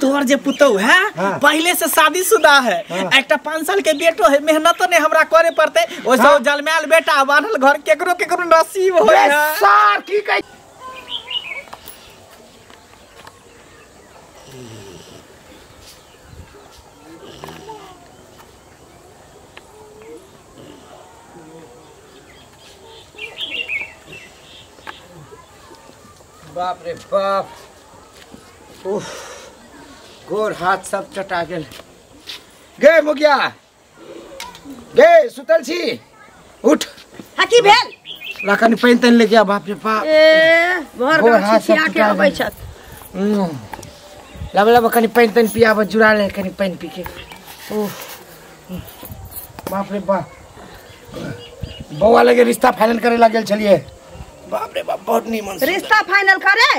तोहर जे पुतौ है पहले से शादीशुदा है, एक 5 साल के बेटो है, मेहनत ने हमरा करे पड़ते, ओसे जलमैल बेटा बांधल घर केकरो केकरो नसीब होय है सर। की कह बाप रे बाप, गोर हाथ सब चटा गेल। गे मुखिया गे सुतल छी, उठ। हकी भेल लाकन पैन तन लेके आ। बाप रे बाप, गोर हाथ सब चटा आबै छ। लब लब कनी पैन तन पियाब, जुड़ा ले कनी पैन पी के। बाप रे बाप, बौआ लगे रिश्ता फाइनल करे लागल छलिए। बाप रे बाप, बहुत नीमन रिश्ता फाइनल करे।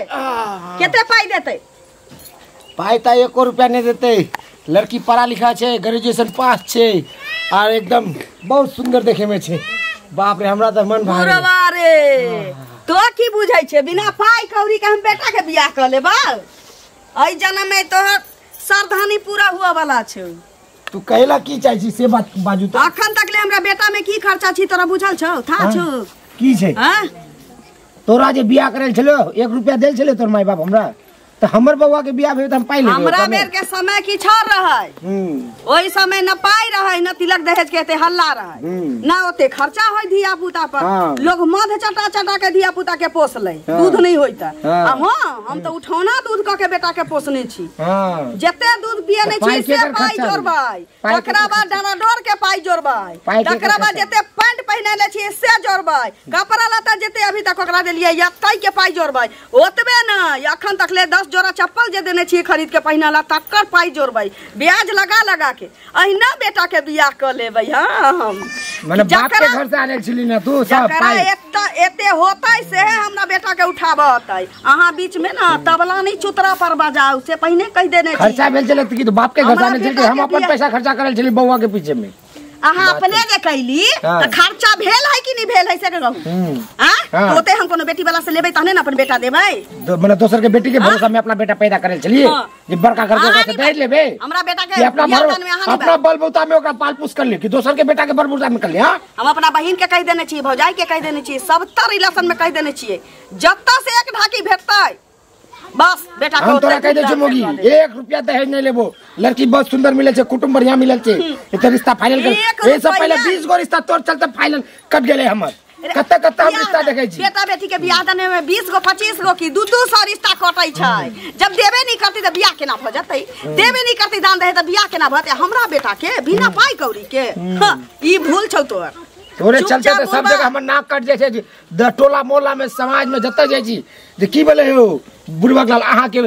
केते पाई देते? पाई त 1 रुपया नहीं देते। लड़की पढ़ा लिखा छे, ग्रेजुएशन पास छे और एकदम बहुत सुंदर देखे में छे। बाप रे, हमरा त मन भारे रे। तो की बुझाई छे, बिना पाई कौड़ी के हम बेटा के बियाह कर लेबा? आई जन्म में तो सरधानी पूरा हुआ वाला छे। तू कहला की चाहि छी से बात बाजू त। अखन तक ले हमरा बेटा में की खर्चा छी तोरा बुझल छौ? था छौ की छे? हां, तोरा जे बियाह करल छलो 1 रुपया देल छले तोर माय बाप हमरा, तो हमर बउआ के बियाह भेल त हम पाई लेबे। हमरा बेर के समय की छोड़ रहै। ओई समय न पाई रहै, न तिलक दहेज के ते हल्ला रहै, न ओते खर्चा होय धिया पुता पर। लोग मध चटा चटा के धिया पुता के पोसले, दूध नहीं होइता। आ हां, हम तो उठौना दूध क के बेटा के पोसने छी। जते दूध पिए नै छी से पाई जोरबाई, तकरा बाद डराडोर के पाई जोरबाई, तकरा बाद जते पैंट पहिनेले छी से जोरबाई, कपड़ा लत्ता जते अभी तक ओकरा देलिए यत्तै के पाई जोरबाई। ओतबे न अखन तक ले 10 जोड़ा चप्पल जे देने छी खरीद के पहिनाला तक्कर पाई जोरबाई, ब्याज लगा लगा के अहिना बेटा के बियाह कर लेबै। हां, हम माने बाप के घर से आने छिली ना तू सब पाई एते होतै से हमरा बेटा के उठाबा होतै। अहाँ बीच में ना तबला नहीं चुतरा पर बजाऊ से पहले कह देने छी। खर्चा भेल छले त की तो बाप के घर से आने छिली, हम अपन पैसा खर्चा करल छिली बउआ के पीछे में। अहाँ अपने जे कहली त खर्चा भेल है कि नहीं भेल है से कहू। हां, ओते हम कोनो बेटी वाला से लेबै तहने ना अपन बेटा देबै। माने दोसर के बेटी के भरोसा में अपना बेटा पैदा करल छलिए, जे बड़का कर के से दे लेबे। हमरा बेटा के अपना बलबूता में ओकरा पाल पोस कर ले कि दोसर के बेटा के बलबूता में कर ले। हां, हम अपना बहिन के कह देने छी, भौजाई के कह देने छी, सब तर रिलेशन में कह देने छी, जत्ता से एक ढाकी भेटतै बस बेटा हम तोरा कह दे छमोगी 1 रुपया दहेज नहीं लेबो। लड़की बहुत सुंदर मिले छे, कुटुंब बढ़िया मिलल छे, एते रिश्ता फाइनल कर। ए सब पहले 20 गो रिश्ता तोर चलते फाइनल कट गेले हमर। कत्ता हम रिश्ता देखै छी। बेटा बेटी के बियाह दने में 20 गो 25 गो की 200 रिश्ता कटै छै। जब देबे नहीं करती त बियाह केना भ जतै? देबे नहीं करती दान दहेज त बियाह केना भतै? हमरा बेटा के बिना पाई कौड़ी के ई भूल छौ तोर। तोरे चलते तो सब जगह हमर नाक कट जाय छै। टोला मोहल्ला में समाज में जतै जाय छी जे की बोले हो बुढ़वा लाल अहाँ के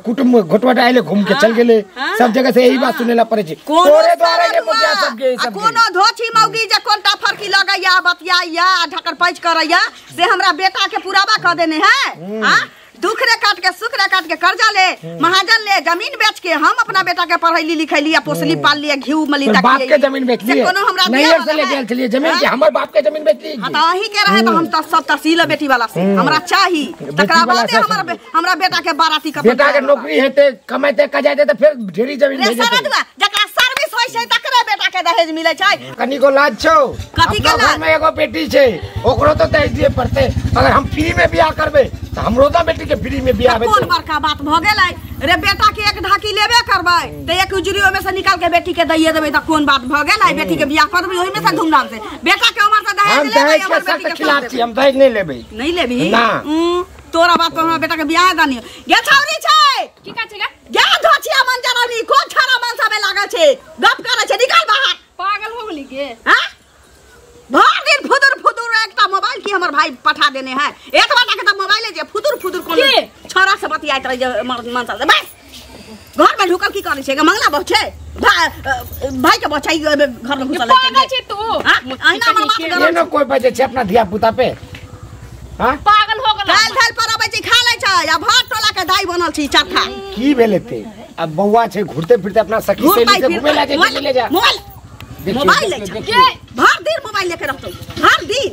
कुटुंब घोटवाटा आइले घूम के चल गेले। सब जगह से यही बात सुनेला पड़े छै। तोरे द्वारा ये मुखिया सब के सब कोनो धोछी मौगी जे कोनटा फरकी लगैया बतियाइया ढकर पैच करैया से हमरा बेटा के पुरावा क देने है। हां, दुख रे काट के सुख रे काट के कर्जा ले, महाजन ले, जमीन बेच के हम अपना बेटा के पढ़ैली लिखैली आ पोसली पाल लिए, घी मली तक बाप के जमीन बेच लिए। कोनो हमरा नहीं से ले गेल छलिए जमीन के, हमर बाप के जमीन बेच ली। हां, त अही के रहे त हम त सब तहसील बेटी वाला से हमरा चाही। तकरा बाद हमरा बेटा के बाराती के बेटा के नौकरी हेते कमाइते कजाइते त फिर ढेरी जमीन भेज देते। जकरा सर्विस होय छै तकरे बेटा के दहेज मिलै छै। कनी को लाज छौ? कथि के लाज? में एगो बेटी छै, ओकरो तो दहेज दिए पड़ते। अगर हम फ्री में बियाह करबे त हमरो तो बेटी के फ्री में बियाह कौन बड़का बात भ गेलै रे? बेटा के एक ढाकी लेबे करबै त एक उजरियो में से निकाल के बेटी के दइए देबै त कोन बात भ गेलै? बेटी के बियाह करबै ओहि में से धूमधाम से। बेटा के उमर से दहेज लेबै, हमर बेटी के खिलाफ छी हम, दहेज नहीं लेबै। नहीं लेबी ना तोरा बात पर हमरा बेटा के बियाह दानी गे छौरी छै। की का छै गे? गे धोछिया मन जनानी को छरा मन सबे लागल छै, गप करे छै, निकाल बाहर। पागल हो गेली गे? हां, भर दिन फुदुर फुदुर एकटा मोबाइल की हमर भाई पठा देने है। एक बार के त मोबाइले जे फुदुर फुदुर कोन छोरा से बतियाइत रह मन से बस। घर में ढुकल की करे छै? मंगला बहु छै, भाई के बचाई घर में घुसल छै। पागल छै तू? हां, अहिना हमर बात ये न कोई बजे छै अपना धिया पुता पे। हां, पागल हो गेल। दाल धाल पर आबै छै, खा लै छै आ भात टोला के दाई बनल छी चरखा। की भेले ते? अब बौआ छै घुरते फिरते अपना सखी से घूमे ला जे ले जा। मोबाइल ले के भर दिन मोबाइल लेके रहतो, हर दिन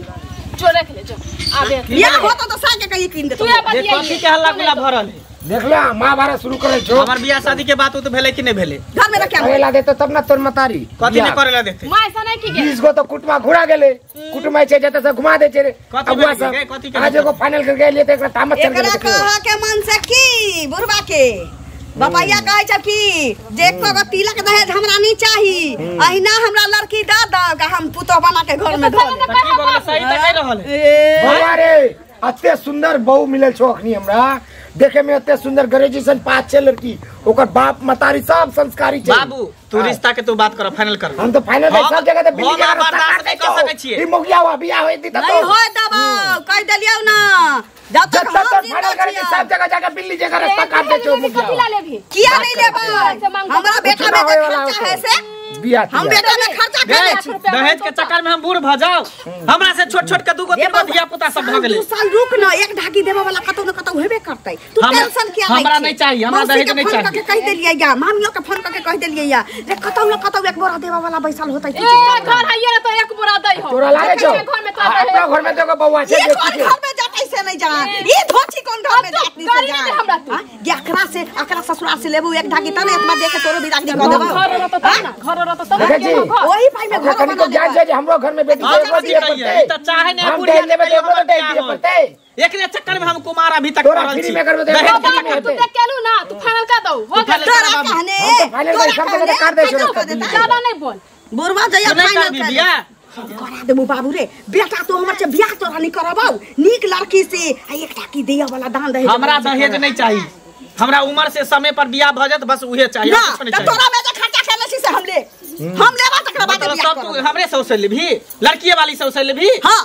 जो रख ले जो। आबे या होता तो सागे कहीं कीन देतो। ये कथि के हल्ला गुला भरल है? देख ला महाभारत शुरू करे छो। हमार बियाह शादी के बात तो भेले कि नहीं भेले? घर में क्या करेला देते तब ना तोर मतारी कथी ने करेला देते? मां ऐसा नहीं की गे 20 गो तो कुटमा घुरा गेले कुटमा छे जते से घुमा दे छे रे। कथी अबुआ के सब कथी के आज एगो फाइनल करके लिए त एकरा तामत चल एकरा गेले। कहा के मन से की बुढ़वा के बपैया कहे छ कि देखो गो तिलक दहेज हमरा नहीं चाहिए अहिना हमरा लड़की द द हम पुतो बना के घर में धर की बगल सही त कह रहल है। बउआ रे अते सुंदर बहू मिलल छो अखनी हमरा देखे में अते सुंदर ग्रेजुएशन पास छे लड़की ओकर बाप मतारी सब संस्कारी छे। बाबू तू रिश्ता के तू बात कर फाइनल कर। हम तो फाइनल सब जगह ते बिल्ली हम जगह बर्दाश्त नहीं कर सकै छियै। ई मोगिया हुआ बियाह होई दी त नहीं होय दबा कह देलियौ ना जब तक हम फाइनल करे सब जगह जाके बिल्ली जगह रास्ता काट दे छो मोगिया कथी ला लेभी किया नहीं लेबै हमरा बेटा में खर्चा है से बियाह हम बेटा में खर्चा करे छी दहेज के चक्कर में हम बूढ़ भ जाओ हमरा से छोट छोट के दूगो तीन धिया पुता सब भ गेले। 2 साल रुक ना एक ढाकी देबे वाला कतौ न कतौ हेबे करतै तू टेंशन किया हमरा नहीं चाहिए हमरा दहेज नहीं चाहिए। कह देलियै या मामियों के फोन करके कह देलियै या रे कतौ न कतौ एक बोरा देबे वाला बैसल होतै ए घर हइए तो एक बोरा दई हो तोरा लागे छो घर में तो अपना घर में देखो बउआ छे ये देखी घर में जातै से नहीं जा ये धोची कौन घर में जातनी से जा ये अकरा ससुराल से लेबू एक ढाकी तने इतना देके तोरो बिदागदी कर देबो घर रहत त ना घर रहत त देखे जी ओही भाई में घर कनी को जान जे हमरो घर में बेटी के दिए पड़ते त चाहे नहीं हम बुढ़िया दे देबे तो एगो दे दिए पड़ते एकरे चक्कर में हम कुमार अभी तक तोरा पड़ल फ्री छी। में करबे दहेज दे के चक्कर तू देख केलू ना तू फाइनल कर दो हो गया तोरा कहने फाइनल कर सब जगह काट दे छो ज्यादा नहीं बोल बुढ़वा जया नहीं कर फाइनल दी कर बियाह करा देबू बाबू रे बेटा तो हमर से बियाह तोरा नहीं करबाऊ नीक लड़की से आ एक ढाकी दिया वाला दान दहेज हमरा दहेज नहीं चाहिए। हमरा उम्र से समय पर बियाह भ जात बस उहे चाहिए ना कुछ नहीं त चाहिए। तोरा में जे खर्चा करले छी से हम लेबा तकरा बाद मतलब बियाह सब तू करब हमरे से उसे लेभी लड़की वाली से उसे लेभी। हां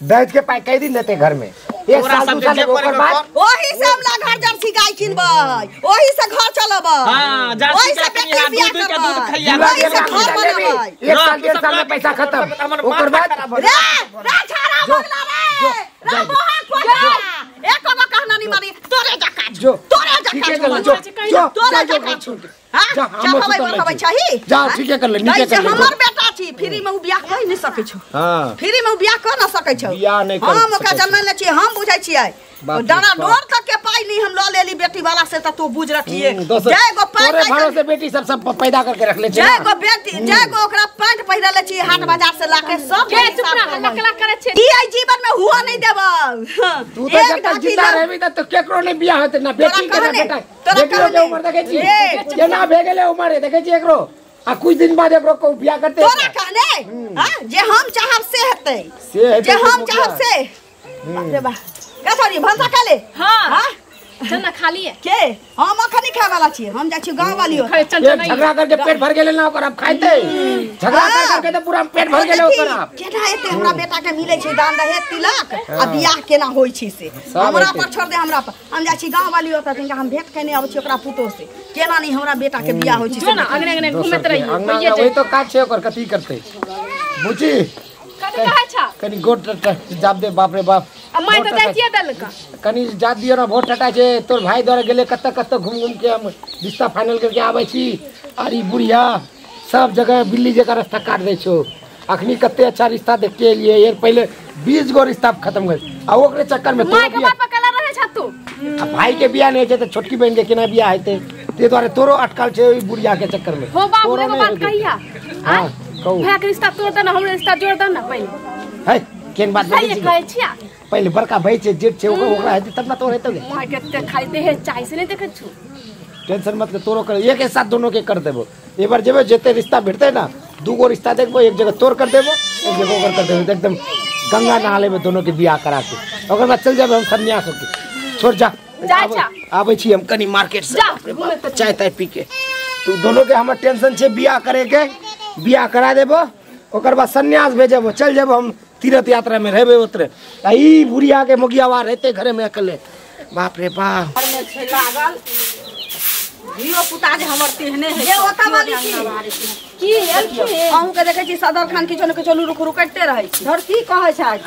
दहेज के पाई कई दिन देते घर में एक तोरा साल सब 2 साल जे ओकर बाद ओही से हमला घर जर्सी गाय किनबै ओही से घर चलबै हां जर्सी ओही से गाय बेटी किनिया, बियाह दूध के दूध करबै खइया। ओही से घर बनबै एक साल 1.5 साल में पैसा खत्म ओकर बाद रे रे छाड़ा बगला रे रे मोहा खोला एक को कहना नहीं मारी तोरे जका जो तोरे ठीक है जका कर ले जो तोरे जका जो हां जा हम कहबै चाहिए जा ठीक है कर ले नीचे कर ले हमर बेटा छी फ्री में उ बियाह कर नहीं सकै छौ हां फ्री में उ बियाह कर न सकै छौ बियाह नहीं कर हम ओकरा जन्म ले छी हम बुझै छियै बाप रे डरा बाप। डोर तक के पाई नहीं हम ल लेली बेटी वाला से त तू बुझ रखिए दोस्त जय गो तोरे पाई भरोसे बेटी सब पैदा करके रख ले छे जय गो बेटी जय गो ओकरा पैंट पहिरले छी हाट बाजार से लाके सब के चुप ना हल्ला कला करे छे की आई जीवन में हुआ नहीं देबो तू तो जब तक जिंदा रहबी त केकरो नहीं बियाह होते ना बेटी के ना बेटा बेटी के उम्र देखे छी केना भे गेले उम्र देखे छी एकरो आ कुछ दिन बाद एकरो को बियाह करते तोरा कहने हां जे हम चाहब से हेतै से जे हम चाहब से बाप रे बा का सॉरी भंसा काले हां चना खाली है के हम अखनी खाय वाला छी हम जा छी गांव वाली हो खरे चल ये झगड़ा करके पेट भर गेले ना ओकर अब खाइते झगड़ा करके तो पूरा पेट भर गेले ओकर अब केना एते हमरा बेटा के मिले छै दान दहेज तिलक आ बियाह केना होई छै से हमरा पर छोड़ दे हमरा पर हम जा छी गांव वाली होता तनिका हम भेंट कने आबै छी ओकरा पुतो से केना नहीं हमरा बेटा के बियाह होई छै जो ना अगने अगने घूमत रही अंगना का वही तो काज छे ओकर कथी करते बुची कथी कहै छ कनी गोट जाब दे बाप रे बाप अम्मा तो दैतिए दल का कनी जात दियो ना भोट टटा छे तोर भाई द्वारा गेले कत्ता कत्ता घूम घूम के हम रिश्ता फाइनल करके आबै छी अरे बुढ़िया सब जगह बिल्ली जगह रास्ता काट दे छो अखनी कत्ते अच्छा रिश्ता देख के लिए यार पहले 20 गो रिश्ता खत्म कर आ ओकरे चक्कर में माय के बात पर कला रहे छ तू भाई के बियाह नहीं छे तो छोटकी बहन के केना बियाह हेते ते द्वारे तोरो अटकल छे ओई बुढ़िया के चक्कर में हो बाबू रे बात कहिया हां कहू भैया के रिश्ता तोड़ दे ना हमरे रिश्ता जोड़ दे ना पहले है केन बात सही नहीं कहै छिया पहले बड़का भाई छे जेठ छे ओकरा हेते तब ना तोर हेते माय के खाली देहे चाय से नहीं देखे छु टेंशन मत ले तोरो कर एक के साथ दोनों के कर देबो एक बार जेबे जेते रिश्ता भेटते ना दू गो रिश्ता देखबो एक जगह तोर कर देबो एक जगह ओकर कर देबो एकदम गंगा नहाले में दोनों के बियाह करा के ओकर बाद चल जाबे हम सन्यास होके छोड़ जा आबै छी हम कनी मार्केट से चाय ताय पी के तू दोनों के हमर टेंशन छे बियाह करे के बियाह करा देबो ओकर बाद सन्यास भेजबो चल जेबो हम तीर्थ यात्रा में रहबे उतरे ई बुढ़िया के मोगियावा रहते घरे में अकेले बाप रे बाप घर में छै लागल धियो पुता जे हमर तेहने है ये ओता वाली की हम के देखे छी सदर खान किछो न किछो रुक रुक करते रहे छी धर की कहै छै आज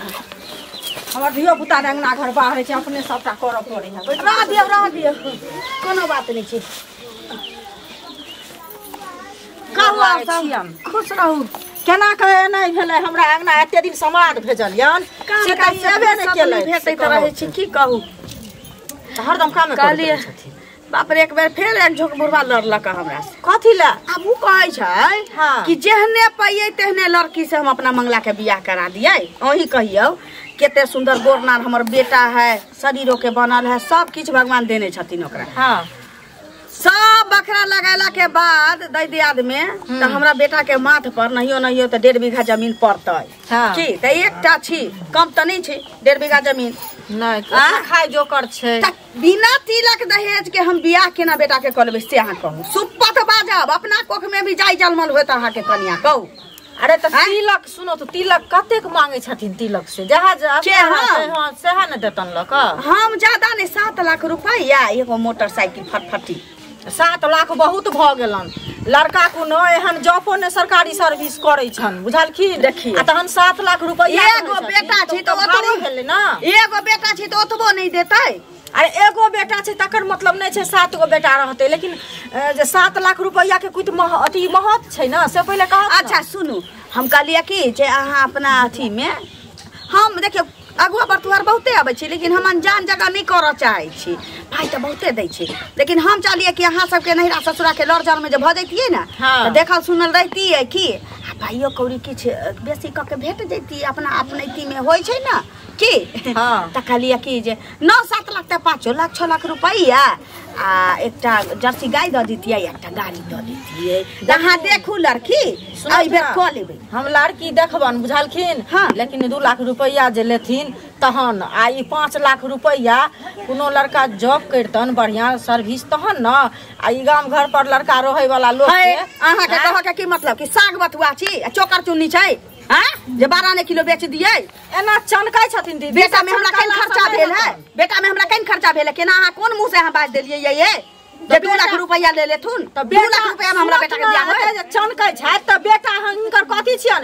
हमर धियो पुता अंगना घर बाहर छै अपने सबटा करऽ पड़े है रह दियो कोनो बात नहीं छै खुश रहू केना कहे नहीं भेलै हमरा अंगना एते दिन समाद भेजलियन से त सेबे नहीं केलै भेटै त रहै छी की कहू हरदम काम में कहलिए बाप रे एक बेर फेर एक झोंक बुढ़वा लड़लक हमरा से। कथी ला अब उ कहै छै हाँ। कि जेहने पाइए तेहने लड़की से हम अपना मंगला के बियाह करा दिए। वही कहियो केते सुंदर गोरनार हमर बेटा है, शरीरों के बनल है, सब किछ भगवान देने छथिन ओकरा। हाँ सब बकरा लगैला के बाद दई दियाद में तो हमरा बेटा के माथ पर नहियो नहियो तो 1.5 बीघा जमीन पड़तै। हाँ। की त एकटा छी, कम त नहीं छी 1.5 बीघा जमीन। नहीं खाए जोकर छे। त बिना तिलक दहेज के हम बियाह केना बेटा के करबे से अहाँ कहू। सुपत बाजब अपना कोख में भी जाय जलमल होत अहाँ के कन्या कहू। अरे तो तिलक सुनो तो तिलक कतेक मांगे छथिन तिलक से जहाज हां सेहा न देतन लक। हम ज्यादा नहीं 7 लाख रुपया एगो मोटरसाइकिल फटफटी। 7 लाख बहुत भ गेलन। लड़का को न एहन जॉबो ने सरकारी सर्विस करे छन बुझल की देखिए आ तहन 7 लाख रुपया एगो बेटा छी तो ओतबो भेले ना। एगो बेटा छी तो ओतबो नहीं देतै। अरे एगो बेटा छै तकर मतलब नहीं छै 7 गो बेटा रहते, लेकिन जे 7 लाख रुपया के कुछ अति महत्व छै ना से पहले कहा। अच्छा सुनू हम कहलिए कि जे अहाँ अपना अथी में हम देखियो अगुआ बर्तुआर बहुते आबै छी, लेकिन हम अनजान जगह नहीं करऽ चाहे छी। भाई तो बहुते दै छी, लेकिन हम चाहलिए कि अहाँ सबके नहिरा ससुरा के लड़ जड़ में जे भ जैतिए ना तो देखल सुनल रहतिए कि भाइयो कौड़ी किछ बेसी क के भेट जैती अपना अपनैती में होय छै ना की। हाँ। त कहलिए कि जे 9-7 लाख त 5 लाख 6 लाख रुपया आ एकटा जर्सी गाय द दीतिए, एकटा गाड़ी द दीतिए। अहाँ देखू लड़की एहि बेर क लेबै। हम लड़की देखबन बुझलखिन। हाँ। लेकिन 2 लाख रुपया जे लेथिन तहन आ ई 5 लाख रुपया कोनो लड़का जॉब करतन बढ़िया सर्विस तहन न आ ई गांव घर पर लड़का रहे वाला लोग के अहाँ के कह के की मतलब कि साग बथुआ छी आ चोकर चुन्नी छै हां जे 12 किलो बेच दिए। एना चनकै छथिन दीदी। बेटा में हमरा कहीं खर्चा भेल है, बेटा में हमरा कहीं खर्चा भेल है केना अहाँ कोन मुंह से अहाँ बाज देलिए ये 2 लाख रुपया ले लेथुन त 2 लाख रुपया में हमरा बेटा के बियाह है। चनकै छै त बेटा हिनकर कथी छियन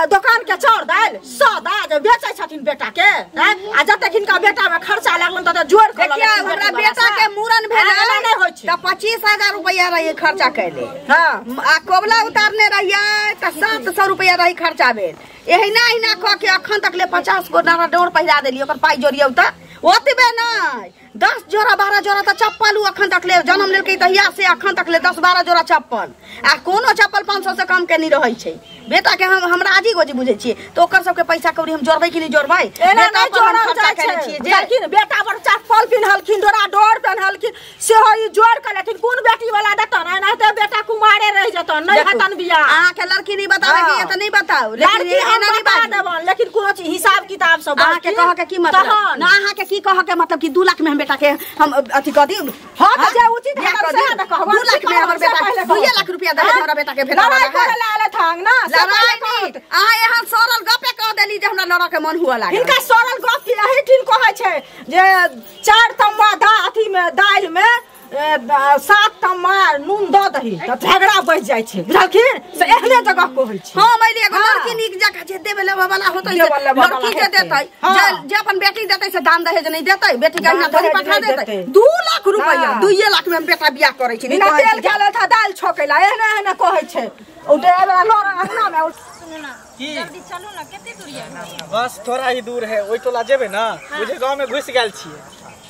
दुकान के चाउर दाल सौदा जे बेचै छथिन बेटा के आ जते हिनका बेटा में खर्चा लागलन त जोड़ के देखिए हमरा बेटा के मूरन भेल नहीं होय छै त 25,000 रुपया रही खर्चा कैले। हां आ कोबला उतारने रहिए त 700 रुपया रही खर्चा भेल। एहिना एहिना क के अखन तक ले 50 गो डारा डोर पहिरा देलिए ओकर पाई जोड़ियौ त ओतबे नहीं 10 जोड़ा 12 जोड़ा तो चप्पल अखन तक ले जन्म लेलकै तहिया से अखन तक ले 10-12 जोड़ा चप्पल आ कोनो चप्पल 500 से कम के नहीं रहै छै। बेटा के हमरा आजी गोजी बुझे छिए तो ओकर सब के पैसा कौड़ी हम जोड़बै कि नहीं जोड़बै। एना नहीं जोड़ल जाय छै लेकिन बेटा पर चप्पल पिन्हलखिन डोरा डोर पिन्हलखिन से हो ई जोड़ के लेथिन कोन बेटी वाला देतन नहीं त बेटा कुमारे रह जतन नहीं हतन बियाह। अहाँ के लड़की नहीं बतावे कि ये त नहीं बताऊ लेकिन एना नहीं बता देबन लेकिन कोनो चीज हिसाब किताब सब अहाँ के कह के की मतलब ना अहाँ के की कह के मतलब कि 2 लाख में हम बेटा के हम अथी क दी। हां त जे उचित है से कहब 2 लाख में हमर बेटा 2 लाख रुपया दे हमरा बेटा के भेला लड़ाई करे लाले थांग ना लड़ाई नहीं अहाँ यहाँ सरल गपे कह देली जे हमरा लड़ा के मन हुआ लागे। इनका सरल गप की यही ठीक कहै छै जे 4 तम्मा अथी में दाल में 7 तम्मा नून द दही त झगड़ा बढ़ जाय छै बुझलखिन से एहने जगह कहै छै। हां मैं एगो लड़की नीक जगह जे देबे लेबे वाला होतै लड़की के देतै जे अपन बेटी देतै से दान दहेज नहीं देतै बेटी के ना धरी पठा देतै 2 लाख रुपया 2 लाख में बेटा बियाह करै छी। बिना तेल गाले था दाल छोकेला एहने एहने कहै छै ओ देबे लोर अंगना में सुनु ना जल्दी चलू ना केते दूर है बस थोड़ा ही दूर है ओई टोला जेबे ना मुझे गांव में घुस गेल छी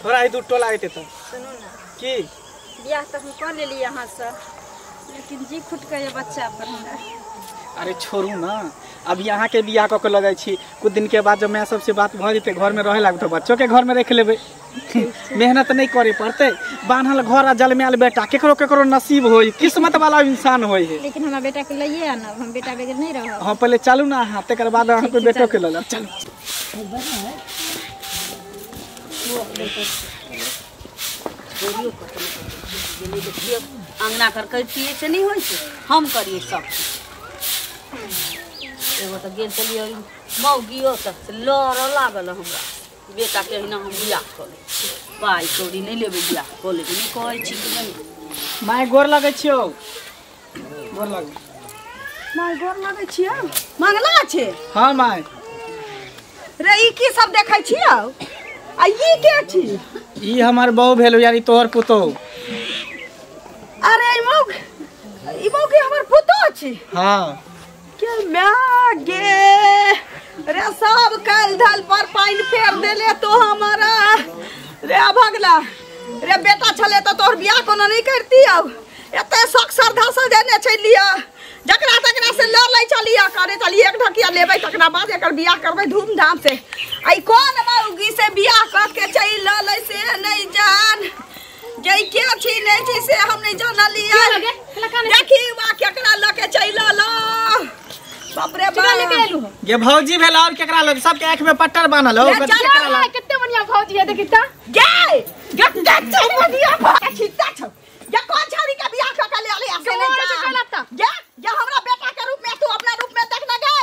थोड़ा ही दूर टोला आइते तो सुनू ना की बियाह तक हम कर लेली यहाँ से लेकिन जी खुट के बच्चा पर हमरा। अरे छोड़ू ना अब यहाँ के बियाह क के लगाई छी कुछ दिन के बाद जब मैं सबसे बात भ जेते घर में रहे लाग तो बच्चों के घर में रख लेबे मेहनत नहीं करे पड़ते बान्हल घर आ जलमैल बेटा केकरो केकरो नसीब होई किस्मत वाला इंसान होई है। लेकिन हमरा बेटा के लइए आना हम बेटा बगैर नहीं रह। हां पहले चलू ना हां तकर बाद अहाँ को बेटो के ल चल अंगना कर करिए से नहीं होई छै हम करिए सब एगो त गेल चलिए मौगियो तक लड़ लागल हमरा बेटा के हिना हम बियाह कर ले पाई कौड़ी नहीं लेबे बियाह कर ले नहीं कहै छी कि नहीं। माय गोर लगै छियो गोर लगै माय गोर लगै छियो मंगला छै। हां माय रे ई की सब देखै छियो आ ई के छी ई हमर बहू भेल यार ई तोहर पुतो। अरे ई मौग के हमर पुतो छी। हां के मागे रे सब काल धल पर पानी फेर देले तो हमारा रे भगला रे बेटा छले तो तोर बियाह कोनो नहीं करती अब एते शौक श्रद्धा से देने चलिया जकरा तकरा से ल लै चलिया करे चलिए एक ढकिया लेबै तकरा बाद एकर बियाह करबै धूमधाम से आई कोन मौगी से बियाह क के चल ल लै से नहीं जान जई के छी नहीं छी से हम नहीं जानलिया देखी वा केकरा ल के चल ल बाप रे बाप ये भौजी भेल और केकरा लग सबके आंख में पट्टर बांधल हो कितने बढ़िया भौजी है देखी त गे गट्टा बढ़िया छिटा छ ये कौन छौरी के बियाह क के ले आले ऐसे नहीं जा ये हमरा बेटा के रूप में तू अपना रूप में देख न गे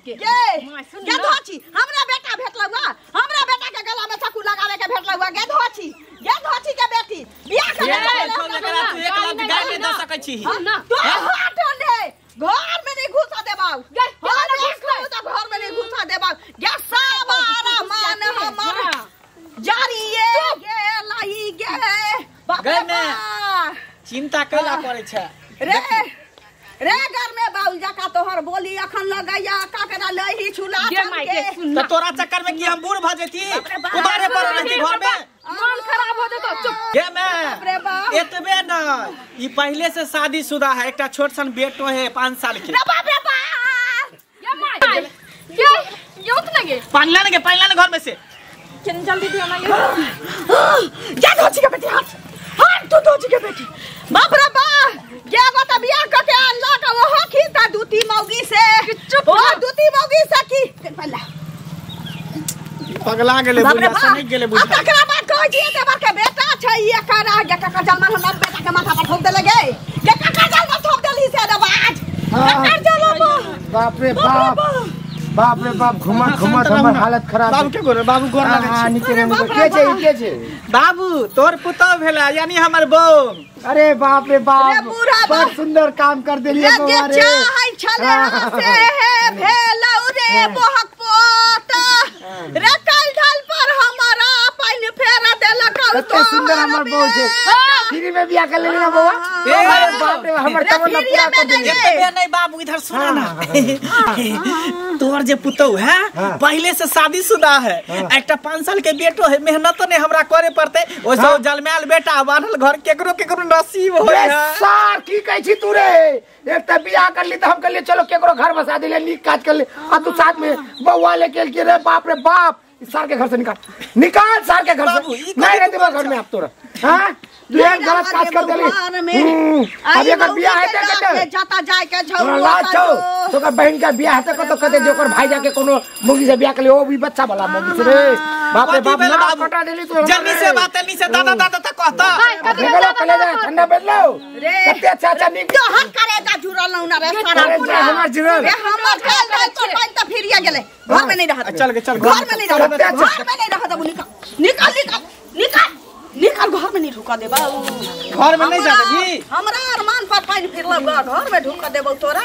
ये धोची हमरा बेटा भेटलवा हमरा बेटा के गला में चाकू लगावे के भेटलवा गे धोची के बेटी बियाह के तू एक लफ्ज गाय ले द सकै छी तू हटो ने घर में नहीं घुसा देबाऊ घर में नहीं घुसा देबाऊ ये सब आरा मान हमर जारिए गे लाई गे बाप रे चिंता कैला पड़े छै रे घर में बाउल जाका तोहर बोली अखन लगैया काकरा लही छुला तो तोरा चक्कर में कि हम बूढ़ भ जेती कुमारे पर रहती घर में मन खराब हो जतो चुप गे मैं एतबे न ई पहले से शादीशुदा है एकटा छोट सन बेटो है 5 साल के बाप रे बाप ये माय ये उठ लगे पानी लाने घर में से जल्दी दियो ना ये धोची के बेटी हाथ तू धोची के बेटी बाप रे बाप ये गोता बियाह क के अल्लाह का वो खीता दूती मौगी से ओ दूती मौगी से की पहला पगला गेले बुढ़िया से नहीं गेले बुढ़िया तकरा बात कह दिए ते बार के बेटा छै ये करा ये का जलमा हम बेटा के माथा पर ठोक दे लगे ये का जलमा ठोक देली से दबाज का जलमा बाप रे बाप घुमा हमर हालत खराब बाबू के गोर बाबू गोर लगे हां नीचे के छे बाबू तोर पुतो भेला यानी हमर बहू अरे बाप रे बाप बहुत सुंदर काम कर देलिए बउआ रे चाहै छले से है भेलौ रे बहक पोता रे कल ढल पर हमारा पानी फेरा देलक कते सुंदर हमर बहू छे फ्री में बियाह कर लेना बउआ अरे बाप रे हमर तमन्ना पूरा कर देलिए एतबे नहीं बाबू इधर सुना ना तोर जे पुतो है पहले से शादीशुदा है एकटा 5 साल के बेटो है मेहनत ने हमरा करे पड़ते ओ सब जलमैल बेटा बांधल घर केकरो नसीब होय है सार की कहै छी तू रे एकटा बियाह कर ली त हम कहलिए चलो केकरो घर बसा दिले नीक काज कर ले आ तू साथ में बउआ लेके के रे बाप रे बाप सार के घर से निकाल सार के घर से नहीं रहते घर में आप तोरा हां तू एक गलत काज कर देली अब एकर बियाह है त जाता जाय के झौ लाज छौ तो का बहन का बियाह है त कहते जोकर भाई जाके कोनो मुंगी से बियाह कर ले ओ भी बच्चा वाला मुंगी से रे बाप रे बाप ना कटा देली तू जल्दी से बात नहीं से दादा तक कहता भेगलो कले जा ठंडा बेलो कते अच्छा नीक तो हम करे दा जुरल ना रे सारा पूरा हमर जुरल हमर खेल दे तो पानी त फिरिया गेले घर में नहीं रहत चल घर में नहीं रहत निकाल घर में नहीं ढुका देबा घर में नहीं जाबी हमरा अरमान पर पानी फिरला घर में ढुका देबो तोरा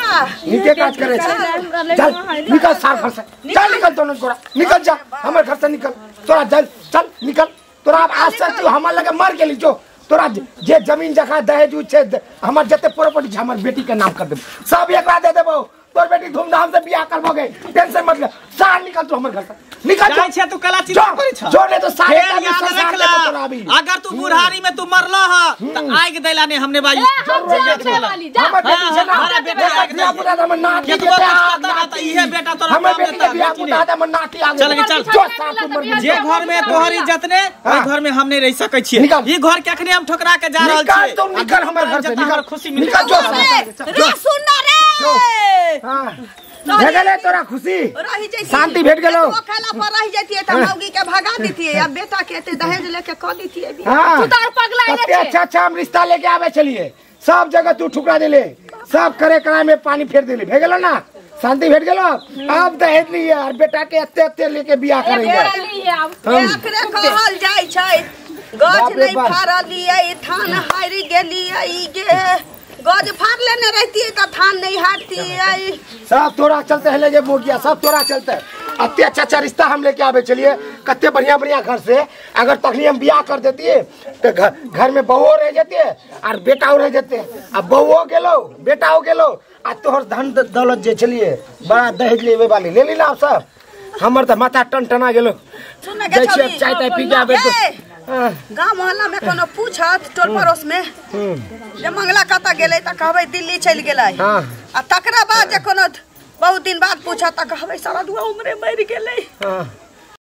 नीचे काज करे चल निकल सार घर से चल निकल दोनों गोरा निकल जा हमर घर से निकल तोरा चल निकल तोरा आज से तू हमर लगे मर गेली जो तोरा जे जमीन जगह दहेज छे हमर जते प्रॉपर्टी हमर बेटी के नाम कर देब सब एकरा दे देबो तोर बेटी धूमधाम से बियाह करबोगे टेंशन मत ले सार निकल तू हमर घर से निकल जाय छे तू कला चिंता करे छ जो ने तो सारे याद रखला अगर तू बुढ़ारी में तू मरला ह त आग देला ने हमने भाई हमर बेटी से ना हमारा बेटा बियाह पुता हमर नाती के त इहे बेटा तोरा हमर बेटी के बियाह पुता हमर नाती आ चल जो सार तू मर जे घर में तोहर इज्जत ने ओई घर में हम नहीं रह सकै छी ई घर के अखने हम ठोकरा के जा रहल छी निकल तू निकल हमर घर से निकल खुशी निकल जो सुन रे हां भेगले तोरा खुशी रही जैती शांति भेट गेलो वो खेला पर रही जैती त मौगी के भगा देती अब बेटा के एते दहेज लेके क देती हां तू तो पगला है अच्छा हम रिश्ता लेके आवे चलिए सब जगह तू ठुकरा देले सब करे कराए में पानी फेर देले भेगलो ना शांति भेट गेलो अब दहेज नहीं है और बेटा के एते लेके बियाह करेंगे एकरे कहल जाय छै गज नहीं फारलिए थान हारि गेलिए गे गज फाड़ लेने रहती है तो थान नहीं हारती सब तोरा चलते है ले मोगिया सब तोरा चलते है अत्ते अच्छा रिश्ता हम लेके आवे चलिए कत्ते बढ़िया घर से अगर तखनी हम बियाह कर देती है तो घर में बहू रह जाती है और बेटा रह जाते हैं अब बहू गेलो बेटा गेलो आ तोहर धन दौलत जे चलिए बड़ा दहेज लेवे वाली ले ली ना सब हमर तो माथा टन टना गेलो चाय ताय पी के आवे गांव मोहल्ला में कोनो पूछत टोल पड़ोस में जे मंगला कता गेलै त कहबै दिल्ली चल गेलै आ तकरा बाद जे कोनो बहुत दिन बाद पूछत त कहबै सारा दुआ उमरे मर गेलै